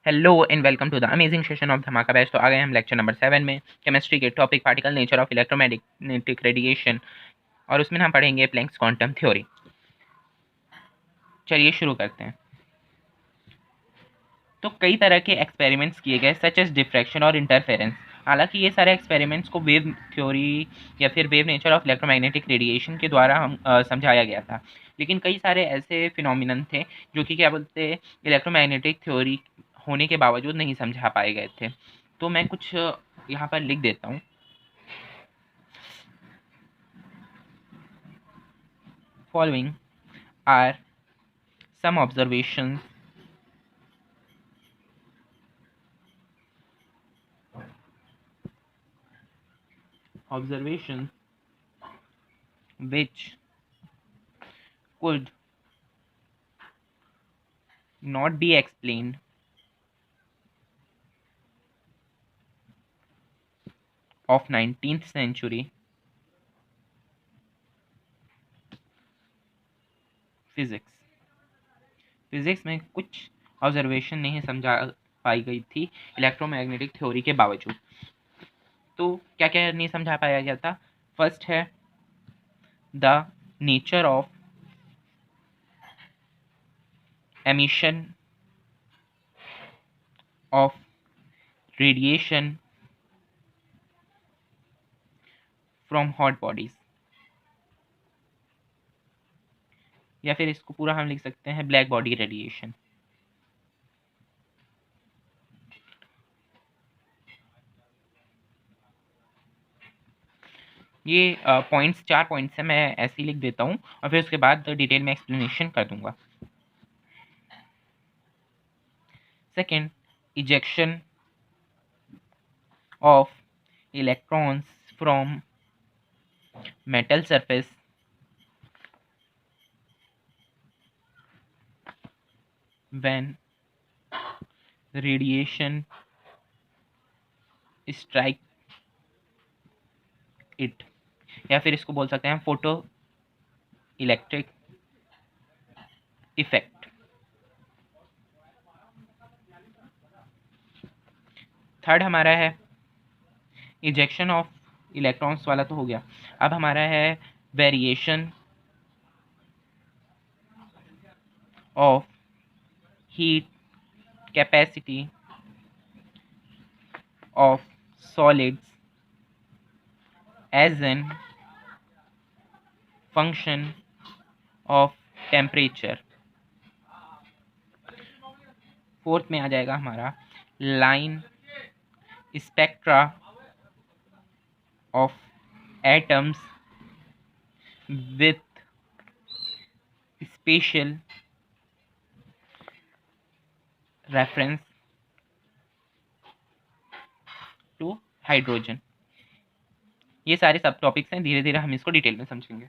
Hello and welcome to the amazing session of धमाका batch. तो आ गए हम लेक्चर नंबर 7 में, केमिस्ट्री के topic particle nature of electromagnetic radiation, और उसमें हम पढ़ेंगे प्लैंक्स क्वांटम थ्योरी। चलिए शुरू करते हैं। तो कई तरह के एक्सपेरिमेंट्स किए गए सच एज डिफ्रैक्शन और इंटरफेरेंस। हालांकि ये सारे एक्सपेरिमेंट्स को वेव थ्योरी या फिर wave nature of electromagnetic radiation के द्वारा हम समझाया गया था, लेकिन कई सारे ऐसे फिनोमिनन थे जो कि क्या बोलते इलेक्ट्रोमैग्नेटिक थ्योरी होने के बावजूद नहीं समझा पाए गए थे। तो मैं कुछ यहाँ पर लिख देता हूँ। Following are some observations which could not be explained of 19th century physics। Physics में कुछ ऑब्जर्वेशन नहीं समझा पाई गई थी इलेक्ट्रोमैग्नेटिक थ्योरी के बावजूद। तो क्या क्या नहीं समझा पाया गया था? फर्स्ट है the nature of emission of radiation from hot bodies, या फिर इसको पूरा हम लिख सकते हैं ब्लैक बॉडी रेडिएशन। ये पॉइंट्स 4 पॉइंट्स हैं, मैं ऐसे ही लिख देता हूँ और फिर उसके बाद डिटेल में एक्सप्लेनेशन कर दूंगा। Second, ejection of electrons from metal surface when radiation strike it, या फिर इसको बोल सकते हैं फोटो इलेक्ट्रिक इफेक्ट। थर्ड हमारा है इजेक्शन ऑफ इलेक्ट्रॉन्स वाला, तो हो गया। अब हमारा है variation of heat capacity of solids as an function of temperature। Fourth में आ जाएगा हमारा line spectra of atoms with special reference to hydrogen. ये सारे सब टॉपिक्स हैं, धीरे धीरे हम इसको डिटेल में समझेंगे।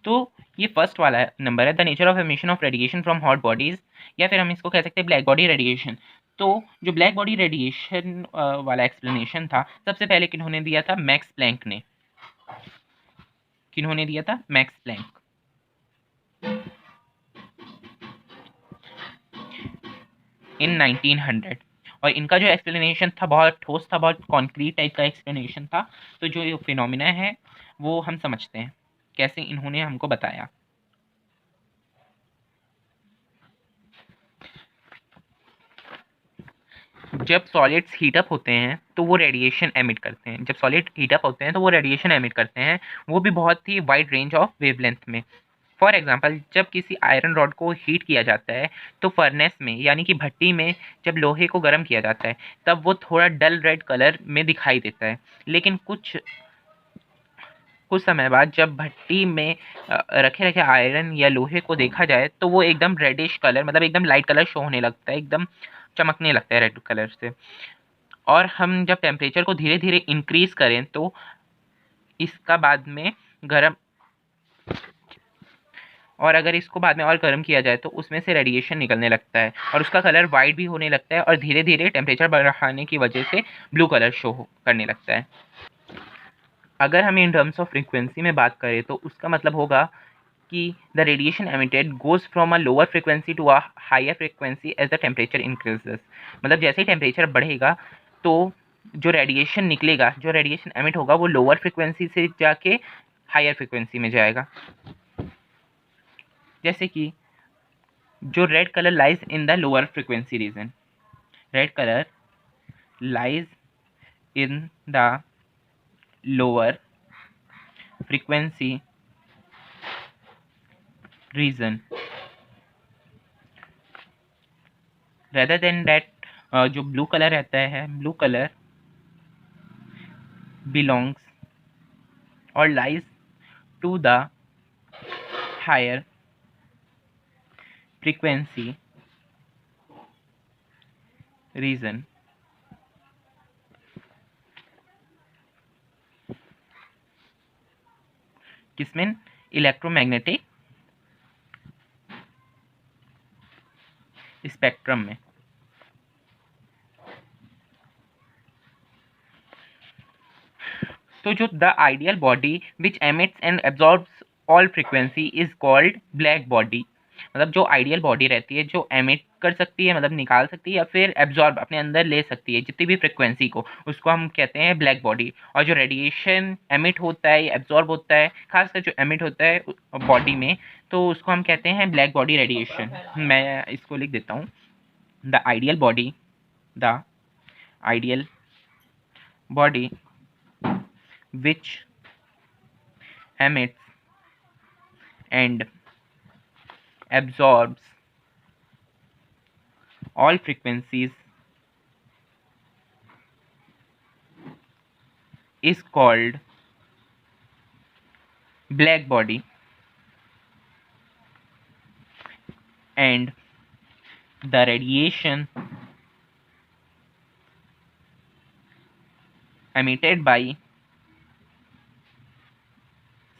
तो ये फर्स्ट वाला नंबर है, the nature of emission of radiation from hot bodies, या फिर हम इसको कह सकते हैं ब्लैक बॉडी रेडिएशन। तो जो ब्लैक बॉडी रेडिएशन वाला एक्सप्लेनेशन था, सबसे पहले किन्होंने दिया था? मैक्स प्लैंक ने। किन्होंने दिया था? Max Planck. इन 1900। और इनका जो एक्सप्लेनेशन था बहुत ठोस था, बहुत कॉन्क्रीट टाइप का एक्सप्लेनेशन था। तो जो ये फिनोमिना है वो हम समझते हैं कैसे इन्होंने हमको बताया। जब सॉलिड्स हीटअप होते हैं तो वो रेडिएशन एमिट करते हैं। जब सॉलिड हीटअप होते हैं तो वो रेडिएशन एमिट करते हैं, वो भी बहुत ही वाइड रेंज ऑफ वेवलेंथ में। फॉर एग्जाम्पल, जब किसी आयरन रॉड को हीट किया जाता है तो फर्नेस में यानी कि भट्टी में जब लोहे को गर्म किया जाता है तब वो थोड़ा डल रेड कलर में दिखाई देता है, लेकिन कुछ कुछ समय बाद जब भट्टी में रखे रखे आयरन या लोहे को देखा जाए तो वो एकदम रेडिश कलर, मतलब एकदम लाइट कलर शो होने लगता है, एकदम चमकने लगता है रेड कलर से। और हम जब टेम्परेचर को धीरे धीरे इंक्रीज करें तो इसका बाद में गर्म, और अगर इसको बाद में और गर्म किया जाए तो उसमें से रेडिएशन निकलने लगता है और उसका कलर वाइट भी होने लगता है, और धीरे धीरे टेम्परेचर बढ़ाने की वजह से ब्लू कलर शो करने लगता है। अगर हम इन टर्म्स ऑफ फ्रीक्वेंसी में बात करें तो उसका मतलब होगा कि the radiation emitted goes from a lower frequency to a higher frequency as the temperature increases. मतलब जैसे ही टेम्परेचर बढ़ेगा तो जो रेडिएशन निकलेगा, जो रेडिएशन एमिट होगा, वो लोअर फ्रिक्वेंसी से जाके हायर फ्रिक्वेंसी में जाएगा। जैसे कि जो red colour lies in the lower frequency region, red colour lies in the lower frequency region rather than that, जो ब्लू कलर रहता है, ब्लू कलर बिलोंग्स और lies to the higher frequency region. किसमें? इलेक्ट्रोमैग्नेटिक स्पेक्ट्रम में। तो जो the ideal body which emits and absorbs all frequency is called black body. मतलब जो आइडियल बॉडी रहती है, जो एमिट कर सकती है, मतलब निकाल सकती है, या फिर एब्जॉर्ब अपने अंदर ले सकती है जितनी भी फ्रीक्वेंसी को, उसको हम कहते हैं ब्लैक बॉडी। और जो रेडिएशन एमिट होता है या एब्जॉर्ब होता है, खासकर जो एमिट होता है बॉडी में, तो उसको हम कहते हैं ब्लैक बॉडी रेडिएशन। मैं इसको लिख देता हूँ। The ideal body, the ideal body which emits and absorbs all frequencies is called black body, and the radiation emitted by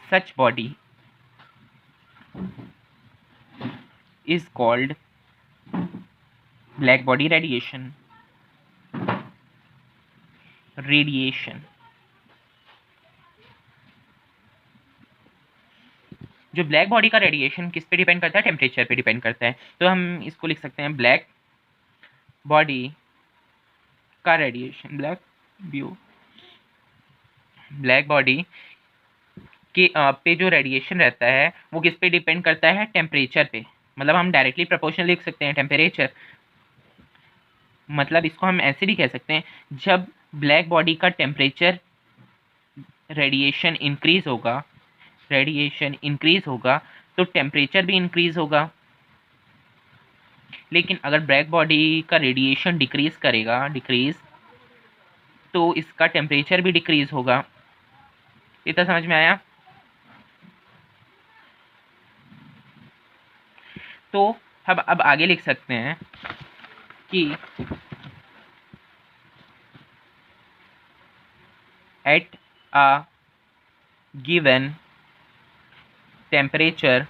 such body is called black body radiation। जो black body का radiation किस पे depend करता है? Temperature पे depend करता है। तो हम इसको लिख सकते हैं ब्लैक बॉडी का रेडिएशन, ब्लैक बॉडी के पे जो रेडिएशन रहता है वो किस पे डिपेंड करता है? टेम्परेचर पे। मतलब हम डायरेक्टली प्रोपोर्शनल लिख सकते हैं टेम्परेचर। मतलब इसको हम ऐसे भी कह सकते हैं, जब ब्लैक बॉडी का टेम्परेचर रेडिएशन इंक्रीज होगा तो टेम्परेचर भी इंक्रीज होगा। लेकिन अगर ब्लैक बॉडी का रेडिएशन डिक्रीज, तो इसका टेम्परेचर भी डिक्रीज होगा। इतना समझ में आया? तो हम अब आगे लिख सकते हैं कि at a given temperature,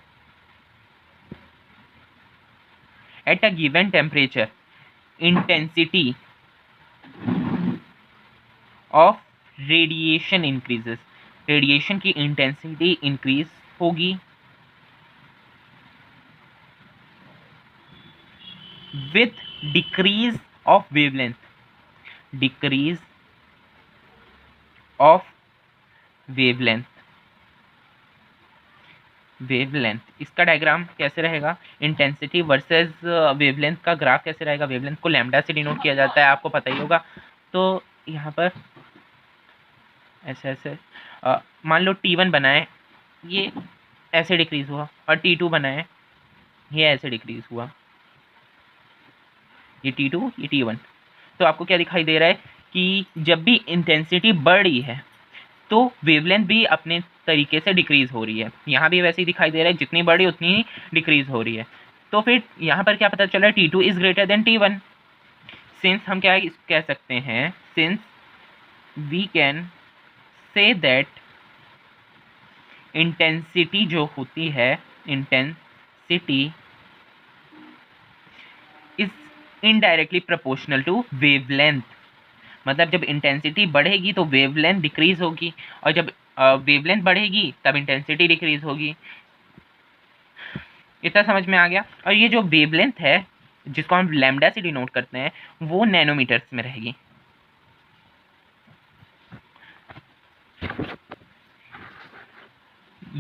intensity of radiation increases. Radiation की इंटेंसिटी इंक्रीज होगी with decrease of wavelength, wavelength. इसका डायग्राम कैसे रहेगा? इंटेंसिटी वर्सेस वेवलेंथ का ग्राफ कैसे रहेगा? वेवलेंथ को लैम्डा से डिनोट किया जाता है, आपको पता ही होगा। तो यहाँ पर ऐसे मान लो T1 बनाए, ये ऐसे डिक्रीज हुआ, और T2 बनाए, ये ऐसे डिक्रीज हुआ, ये T2, ये T1। तो आपको क्या दिखाई दे रहा है कि जब भी इंटेंसिटी बढ़ रही है तो वेवलेंथ भी अपने तरीके से डिक्रीज हो रही है। यहाँ भी वैसे ही दिखाई दे रहा है, जितनी बढ़ी उतनी ही डिक्रीज हो रही है। तो फिर यहाँ पर क्या पता चल रहा है? T2 is greater than T1। Since हम क्या कह सकते हैं, since we can say that intensity जो होती है, intensity is indirectly proportional to wavelength. मतलब जब इंटेंसिटी बढ़ेगी तो वेवलेंथ डिक्रीज होगी, और जब वेवलेंथ बढ़ेगी तब इंटेंसिटी डिक्रीज होगी। इतना समझ में आ गया। और ये जो वेवलेंथ है जिसको हम लैम्डा से डिनोट करते हैं वो नैनोमीटर्स में रहेगी।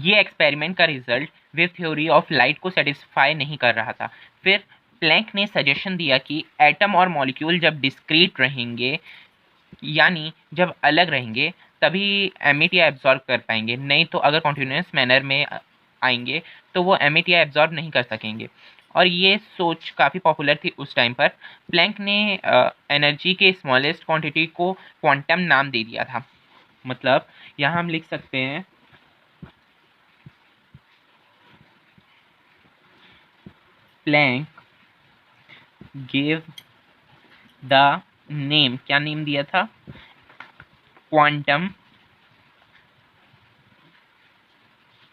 ये एक्सपेरिमेंट का result wave theory of light को सेटिस्फाई नहीं कर रहा था। फिर प्लैंक ने सजेशन दिया कि एटम और मॉलिक्यूल जब डिस्क्रीट रहेंगे यानी जब अलग रहेंगे तभी एमिट या एब्जॉर्ब कर पाएंगे, नहीं तो अगर कॉन्टिन्यूस मैनर में आएंगे तो वो एमिट या एब्जॉर्ब नहीं कर सकेंगे। और ये सोच काफ़ी पॉपुलर थी उस टाइम पर। प्लैंक ने एनर्जी के स्मॉलेस्ट क्वांटिटी को क्वांटम नाम दे दिया था। मतलब यहाँ हम लिख सकते हैं प्लैंक गिव द नेम, क्या नेम दिया था? क्वांटम।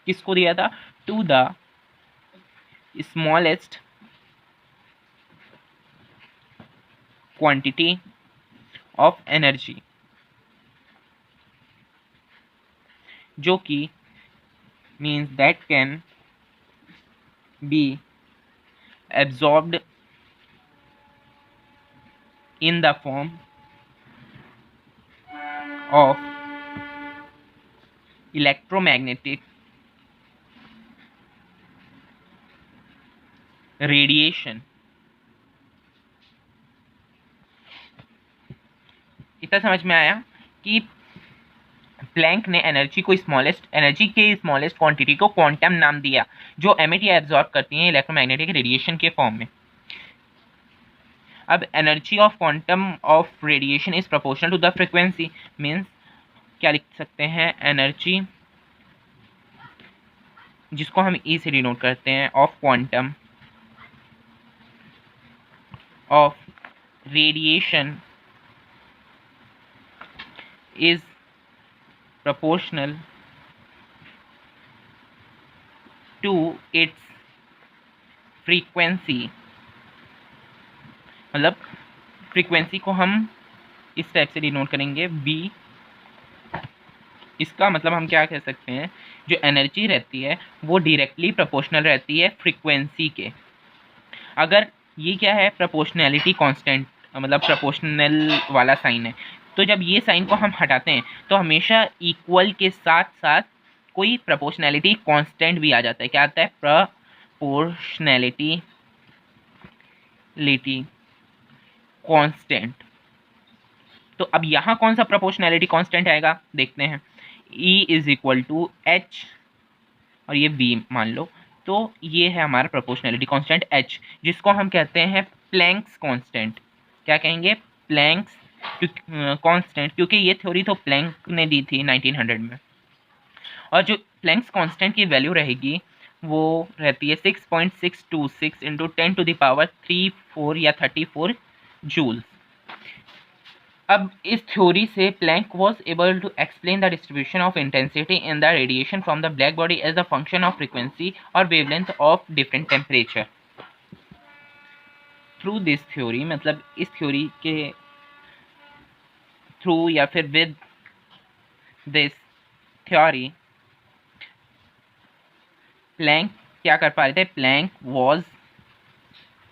किसको दिया था? To the smallest quantity of energy, जो कि means that can be absorbed in the form of electromagnetic radiation। इतना समझ में आया कि प्लैंक ने एनर्जी के स्मॉलेस्ट क्वांटिटी को क्वांटम नाम दिया जो एमिट या एब्जॉर्ब करती हैं इलेक्ट्रोमैग्नेटिक रेडिएशन के फॉर्म में। अब energy of quantum of radiation is proportional to the frequency, means क्या लिख सकते हैं? एनर्जी जिसको हम ई से डिनोट करते हैं of quantum of radiation is proportional to its frequency। मतलब फ्रीक्वेंसी को हम इस टाइप से डिनोट करेंगे v। इसका मतलब हम क्या कह सकते हैं? जो एनर्जी रहती है वो डायरेक्टली प्रोपोर्शनल रहती है फ्रीक्वेंसी के। अगर ये क्या है? प्रोपोर्शनैलिटी कांस्टेंट, मतलब प्रोपोर्शनल वाला साइन है। तो जब ये साइन को हम हटाते हैं तो हमेशा इक्वल के साथ साथ कोई प्रोपोर्शनैलिटी कांस्टेंट भी आ जाता है। क्या आता है? Proportionality constant. तो अब यहाँ कौन सा प्रोपोर्शनैलिटी कांस्टेंट आएगा देखते हैं। E is equal to H और ये V मान लो, तो ये है हमारा प्रोपोर्शनैलिटी कांस्टेंट H, जिसको हम कहते हैं प्लैंक्स कांस्टेंट। क्या कहेंगे? प्लैंक्स कांस्टेंट, क्योंकि ये थ्योरी तो प्लैंक ने दी थी 1900 में। और जो प्लैंक्स कांस्टेंट की वैल्यू रहेगी वो रहती है 6.626 इंटू 10⁻³ या 34 जूल्स। अब इस थ्योरी से Planck was able to explain the distribution of intensity in the radiation from the black body as the function of frequency और wavelength of different temperature. Through this theory, मतलब इस theory के through या फिर with this theory, Planck क्या कर पा रहे थे? Planck was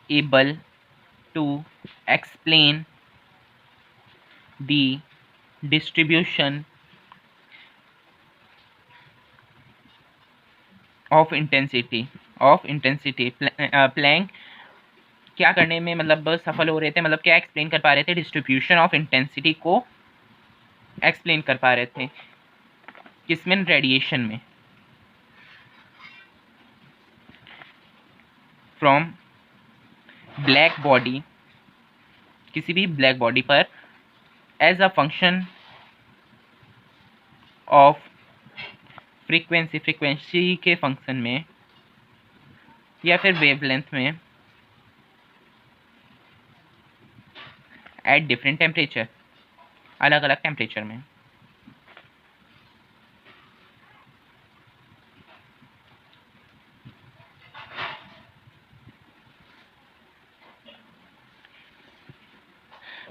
able to explain the distribution of intensity Planck क्या करने में मतलब सफल हो रहे थे? मतलब क्या एक्सप्लेन कर पा रहे थे? डिस्ट्रीब्यूशन ऑफ इंटेंसिटी को एक्सप्लेन कर पा रहे थे। किसमें? रेडिएशन में। फ्रॉम ब्लैक बॉडी, किसी भी ब्लैक बॉडी पर as a function of frequency के फंक्शन में या फिर वेवलेंथ में एट डिफरेंट टेम्परेचर, अलग अलग टेम्परेचर में।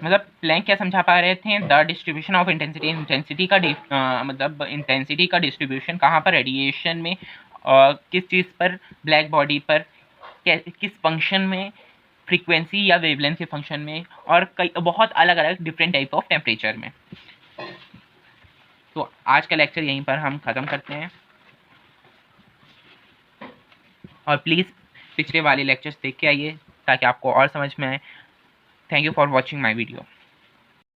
मतलब प्लैंक क्या समझा पा रहे थे? द डिस्ट्रीब्यूशन ऑफ इंटेंसिटी का मतलब इंटेंसिटी का डिस्ट्रीब्यूशन कहाँ पर? रेडिएशन में। किस चीज़ पर? ब्लैक बॉडी पर किस फंक्शन में, फ्रीक्वेंसी या वेवलेंथ के फंक्शन में, और कई बहुत अलग अलग डिफरेंट टाइप ऑफ टेम्परेचर में। तो आज का लेक्चर यहीं पर हम ख़त्म करते हैं, और प्लीज़ पिछले वाले लेक्चर्स देख के आइए ताकि आपको और समझ में आए। Thank you for watching my video.